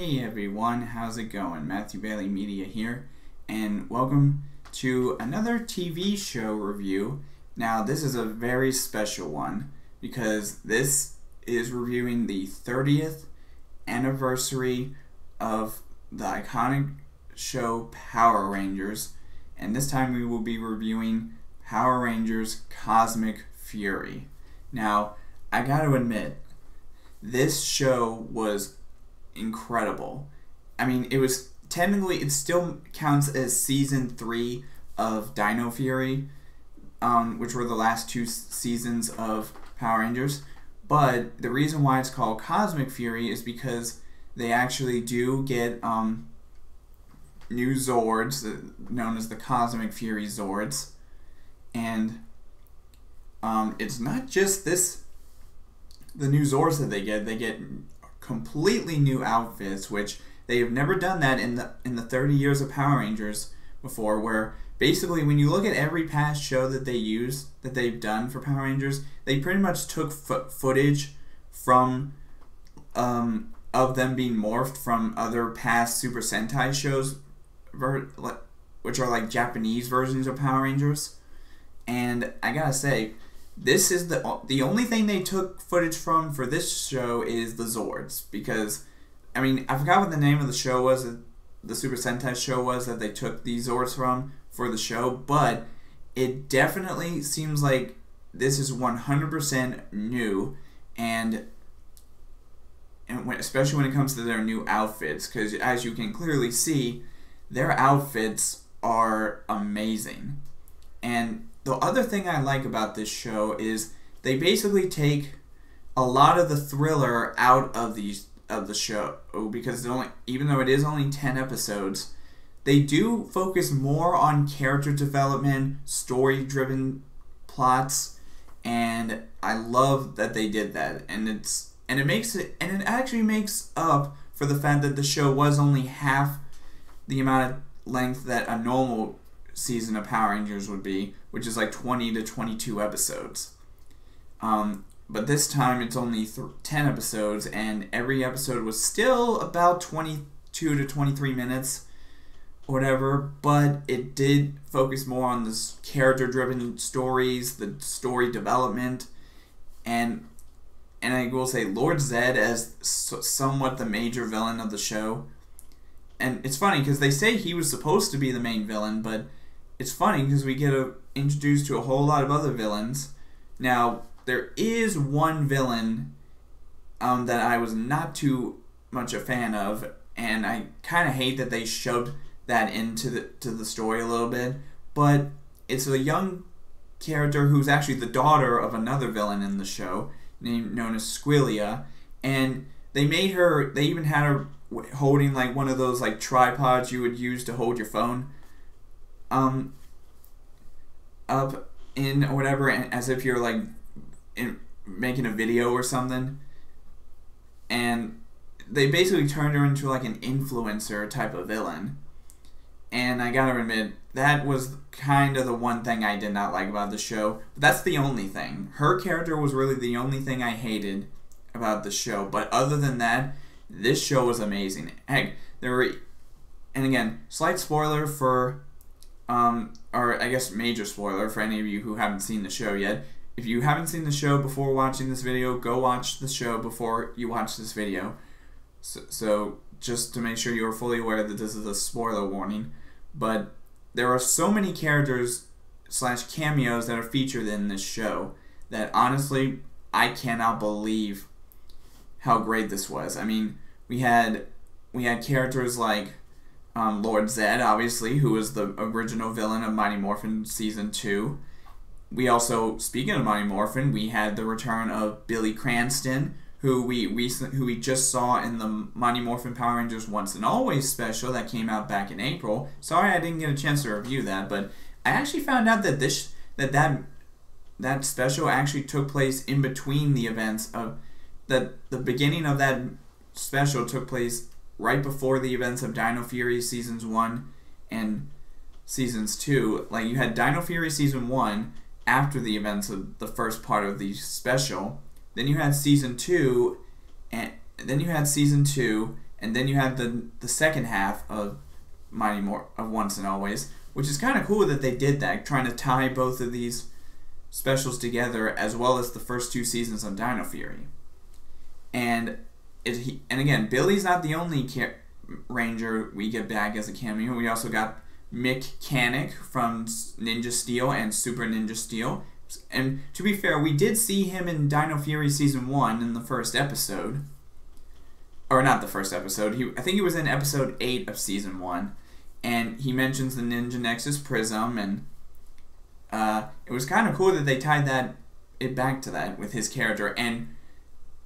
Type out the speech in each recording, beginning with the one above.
Hey everyone, how's it going? Matthew Bailey Media here, and welcome to another TV show review. Now, this is a very special one because this is reviewing the 30th anniversary of the iconic show Power Rangers, and this time we will be reviewing Power Rangers Cosmic Fury. Now, I gotta admit, this show was incredible. I mean, it was technically, it still counts as season 3 of Dino Fury, which were the last two seasons of Power Rangers. But the reason why it's called Cosmic Fury is because they actually do get new Zords, known as the Cosmic Fury Zords, and it's not just the new Zords that they get completely new outfits, which they have never done that in the 30 years of Power Rangers before, where basically when you look at every past show that they've done for Power Rangers, they pretty much took footage from of them being morphed from other past Super Sentai shows, which are like Japanese versions of Power Rangers. And I gotta say, this is the only thing they took footage from for this show is the Zords, because, I mean, I forgot what the name of the show was, the Super Sentai show was that they took these Zords from for the show, but it definitely seems like this is 100% new, and especially when it comes to their new outfits, because as you can clearly see, their outfits are amazing. And the other thing I like about this show is they basically take a lot of the thriller out of the show, because even though it is only 10 episodes, they do focus more on character development, story-driven plots, and I love that they did that. And it actually makes up for the fact that the show was only half the amount of length that a normal season of Power Rangers would be, which is like 20 to 22 episodes. But this time it's only 10 episodes, and every episode was still about 22 to 23 minutes, whatever, but it did focus more on this character-driven stories, the story development, and I will say Lord Zedd as somewhat the major villain of the show. And it's funny because they say he was supposed to be the main villain, but it's funny because we get introduced to a whole lot of other villains. Now, there is one villain that I was not too much a fan of, and I kind of hate that they shoved that into the story a little bit, but it's a young character who's actually the daughter of another villain in the show, known as Squillia, and they even had her holding like one of those like tripods you would use to hold your phone up in or whatever, as if you're like making a video or something. And they basically turned her into like an influencer type of villain, and I gotta admit that was kind of the one thing I did not like about the show. But that's the only thing. Her character was really the only thing I hated about the show, but other than that, this show was amazing. Heck, and again, slight spoiler for or I guess major spoiler for any of you who haven't seen the show yet. If you haven't seen the show before watching this video, go watch the show before you watch this video. So just to make sure you are fully aware that this is a spoiler warning. But there are so many characters / cameos that are featured in this show that honestly, I cannot believe how great this was. I mean, we had characters like Lord Zedd, obviously, who was the original villain of Mighty Morphin Season 2. We also, speaking of Mighty Morphin, we had the return of Billy Cranston, who we just saw in the Mighty Morphin Power Rangers Once and Always special that came out back in April. Sorry I didn't get a chance to review that, but I actually found out that that special actually took place in between the events of the beginning of that special took place right before the events of Dino Fury Seasons 1 and Seasons 2. Like, you had Dino Fury Season 1 after the events of the first part of the special. Then you had Season 2, and and then you have the second half of of Once and Always, which is kind of cool that they did that, trying to tie both of these specials together, as well as the first 2 seasons of Dino Fury. And again, Billy's not the only Ranger we get back as a cameo. We also got Mechanic from Ninja Steel and Super Ninja Steel. And to be fair, we did see him in Dino Fury Season 1 in the first episode. Or not the first episode. I think he was in episode 8 of Season 1. And he mentions the Ninja Nexus Prism, and it was kind of cool that they tied it back to that with his character. And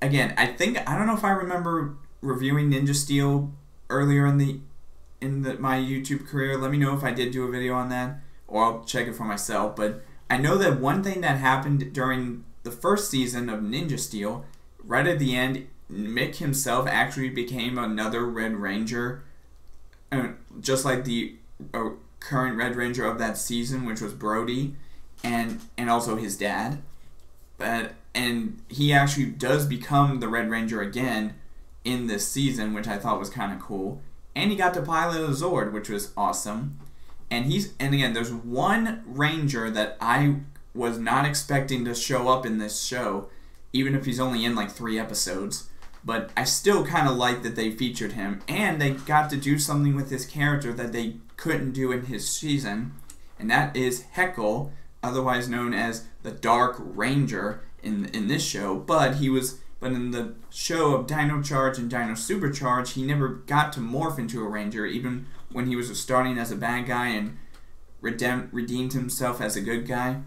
again, I don't know if I remember reviewing Ninja Steel earlier in my YouTube career. Let me know if I did do a video on that, or I'll check it for myself. But I know that one thing that happened during the first season of Ninja Steel, right at the end, Mick himself actually became another Red Ranger, just like the current Red Ranger of that season, which was Brody, and also his dad. And he actually does become the Red Ranger again in this season, which I thought was kind of cool. And he got to pilot a Zord, which was awesome. And again, there's one Ranger that I was not expecting to show up in this show, even if he's only in like 3 episodes. But I still kind of like that they featured him, and they got to do something with his character that they couldn't do in his season, and that is Heckle, otherwise known as the Dark Ranger in this show. But in the show of Dino Charge and Dino Supercharge, he never got to morph into a Ranger, even when he was starting as a bad guy and redeemed himself as a good guy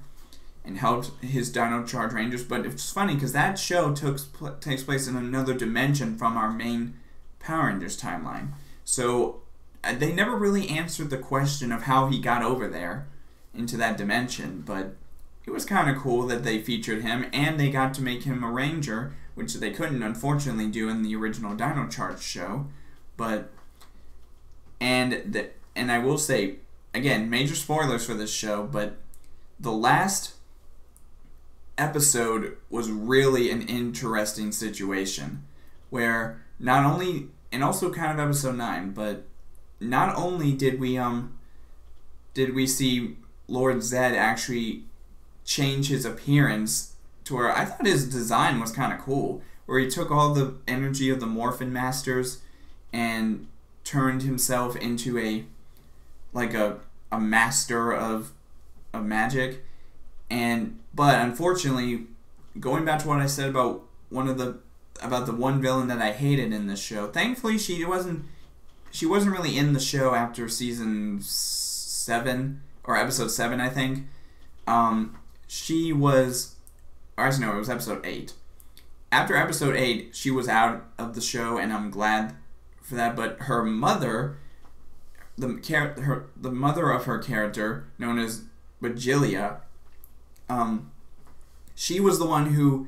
and helped his Dino Charge Rangers. But it's funny because that show takes place in another dimension from our main Power Rangers timeline. So they never really answered the question of how he got over there into that dimension, but it was kind of cool that they featured him, and they got to make him a Ranger, which they couldn't unfortunately do in the original Dino Charge show. And I will say, again, major spoilers for this show, but the last episode was really an interesting situation where not only, and also kind of episode 9, but not only did we see Lord Zedd actually change his appearance to where I thought his design was kind of cool, where he took all the energy of the Morphin Masters and turned himself into a master of magic. But unfortunately, going back to what I said about the one villain that I hated in this show, thankfully she wasn't really in the show after season 7 or episode 7, I think. It was episode 8. After episode 8, she was out of the show, and I'm glad for that. But her mother, the mother of her character, known as Bajilia, she was the one who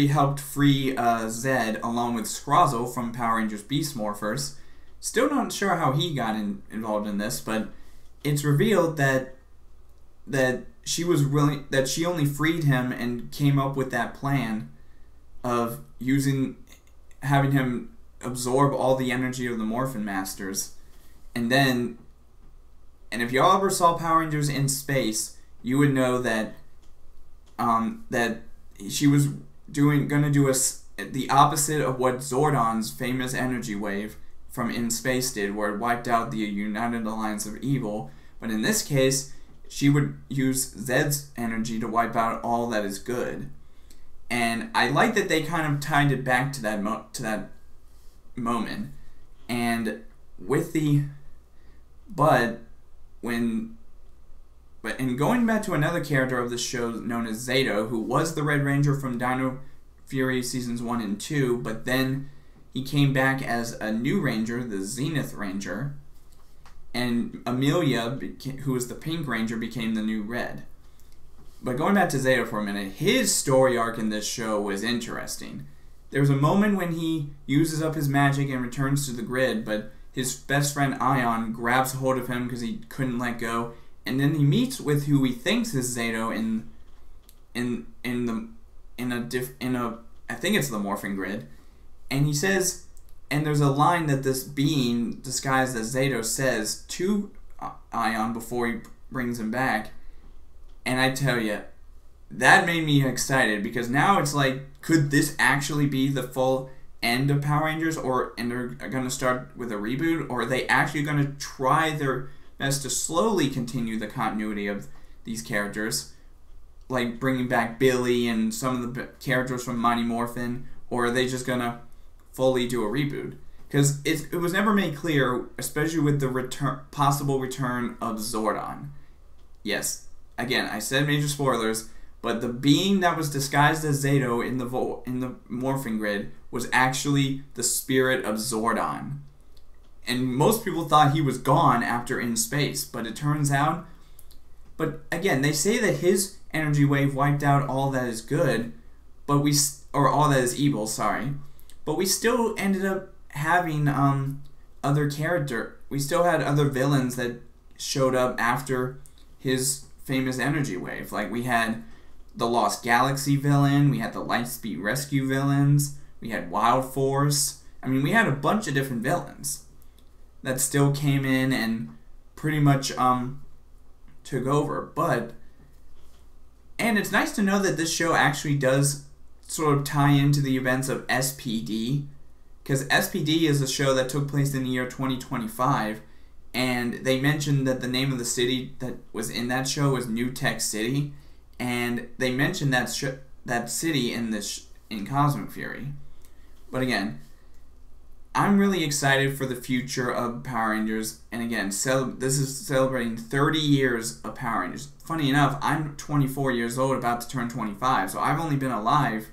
helped free Zedd along with Scrozzle from Power Rangers Beast Morphers. Still not sure how he got involved in this, but it's revealed that she only freed him and came up with that plan of having him absorb all the energy of the Morphin Masters. And if y'all ever saw Power Rangers in space, you would know that she was gonna do the opposite of what Zordon's famous energy wave from In Space did, where it wiped out the United Alliance of Evil. But in this case, she would use Zedd's energy to wipe out all that is good. And I like that they kind of tied it back to that moment. And going back to another character of the show known as Zato, who was the Red Ranger from Dino Fury Seasons 1 and 2, but then he came back as a new Ranger, the Zenith Ranger, and Amelia, who was the Pink Ranger, became the new Red. But going back to Zato for a minute, his story arc in this show was interesting. There was a moment when he uses up his magic and returns to the grid, but his best friend Ion grabs hold of him because he couldn't let go, and then he meets with who he thinks is Zato I think it's the Morphin Grid, and he says, And there's a line that this being disguised as Zayto says to Aiyon before he brings him back. And I tell you, that made me excited, because now it's like, could this actually be the full end of Power Rangers, and they're going to start with a reboot, or are they actually going to try their best to slowly continue the continuity of these characters, like bringing back Billy and some of the characters from Mighty Morphin, or are they just going to fully do a reboot? Because it was never made clear, especially with the possible return of Zordon. Yes, again, I said major spoilers, but the being that was disguised as Zayto in the morphing grid was actually the spirit of Zordon. And most people thought he was gone after In Space, but it turns out... But again, they say that his energy wave wiped out all that is good, or all that is evil, sorry. But we still ended up having we still had other villains that showed up after his famous energy wave. Like, we had the Lost Galaxy villain, we had the Lightspeed Rescue villains, we had Wild Force. I mean, we had a bunch of different villains that still came in and pretty much took over. And it's nice to know that this show actually does sort of tie into the events of SPD, because SPD is a show that took place in the year 2025, and they mentioned that the name of the city that was in that show was New Tech City, and they mentioned that city in Cosmic Fury. But again, I'm really excited for the future of Power Rangers, and again, this is celebrating 30 years of Power Rangers. Funny enough, I'm 24 years old, about to turn 25, so I've only been alive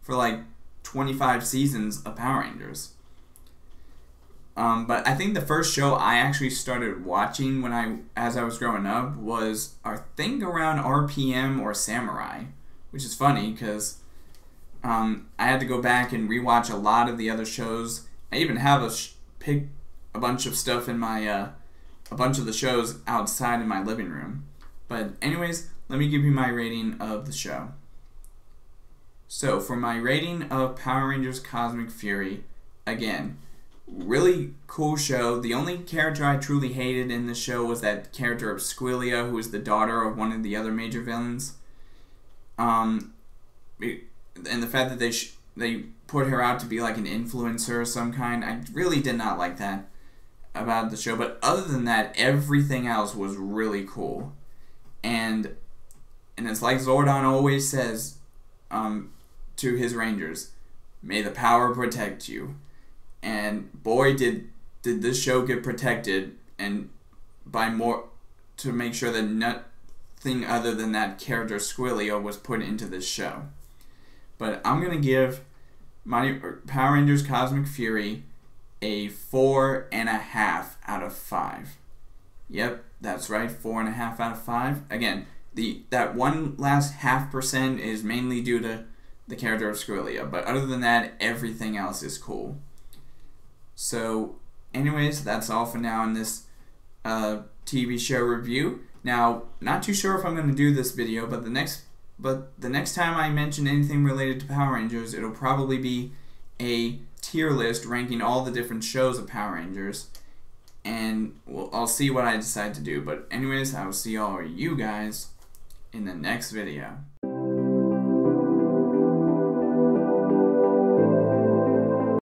for like 25 seasons of Power Rangers. But I think the first show I actually started watching as I was growing up was, I think, around RPM or Samurai, which is funny because I had to go back and rewatch a lot of the other shows. I even have pick a bunch of stuff in my a bunch of the shows outside in my living room. But anyways, let me give you my rating of the show. So for my rating of Power Rangers Cosmic Fury, again, really cool show. The only character I truly hated in the show was that character of Squillia, who is the daughter of one of the other major villains. And the fact that they put her out to be like an influencer of some kind, I really did not like that about the show. But other than that, everything else was really cool. And it's like Zordon always says to his Rangers, may the power protect you. And boy, did this show get protected, and to make sure that nothing other than that character Squillia was put into this show. But I'm going to give Power Rangers Cosmic Fury a 4.5 out of 5. Yep, that's right, 4.5 out of 5. Again, that one last 0.5% is mainly due to the character of Squillia, but other than that, everything else is cool. So, anyways, that's all for now in this TV show review. Now, not too sure if I'm going to do this video, but the next time I mention anything related to Power Rangers, it'll probably be a tier list ranking all the different shows of Power Rangers, and I'll see what I decide to do. But anyways, I will see all of you guys in the next video.